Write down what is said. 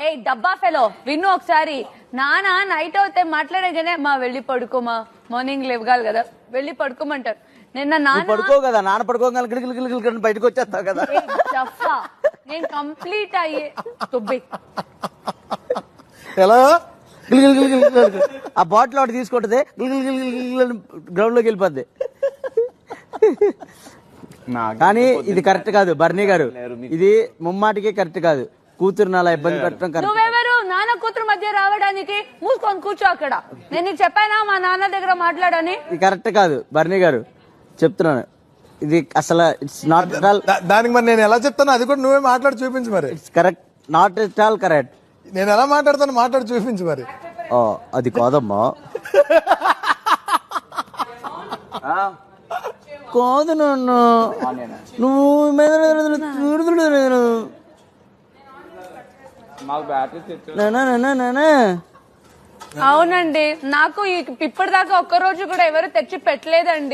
ఏ డబ్బా ఫెలో విను ఒకసారి. నాన్న నైట్ అవుతే మాట్లాడగానే మా వెళ్ళి పడుకోమా, మార్నింగ్ లేవగాలి కదా వెళ్ళి పడుకోమంటారు. నిన్న నాన్న పడుకో కదా, నాన్న పడుకోగల గిలిగిలి బయటకు వచ్చేస్తావు కదా. నేను కంప్లీట్ అయ్యే తుబ్బి ఎలా గిలిగిలి ఆ బాటిల్ ఒకటి తీసుకుంటది, గ్రౌండ్ లోకి వెళ్ళిపోద్ది. కానీ ఇది కరెక్ట్ కాదు బర్నీ గారు, ఇది ముమ్మాటికి కరెక్ట్ కాదు. కూతురుని అలా ఇబ్బంది పెట్టడం కరెక్ట్. నువ్వెవరు నాన్న కూతురు మధ్య రావడానికి? మూసుకొని కూర్చో అక్కడ. నేను నీకు చెప్పానా మా నాన్న దగ్గర మాట్లాడని? ఇది కరెక్ట్ కాదు బర్నీ గారు, చెప్తున్నాను. ఇది అసలు ఇట్స్ నాట్ ఎట్ ఆల్. దానికి మరి నేను ఎలా చెప్తాను అది కూడా నువ్వే మాట్లాడి చూపించు మరి. It's correct, not at all correct. నేను ఎలా మాట్లాడతాను మాట్లాడి చూపించు మరి. అది కాదమ్మా, కాదు నన్ను నువ్వు అవునండి, నాకు ఇప్పటిదాకా ఒక్క రోజు కూడా ఎవరు తెచ్చి పెట్టలేదండి.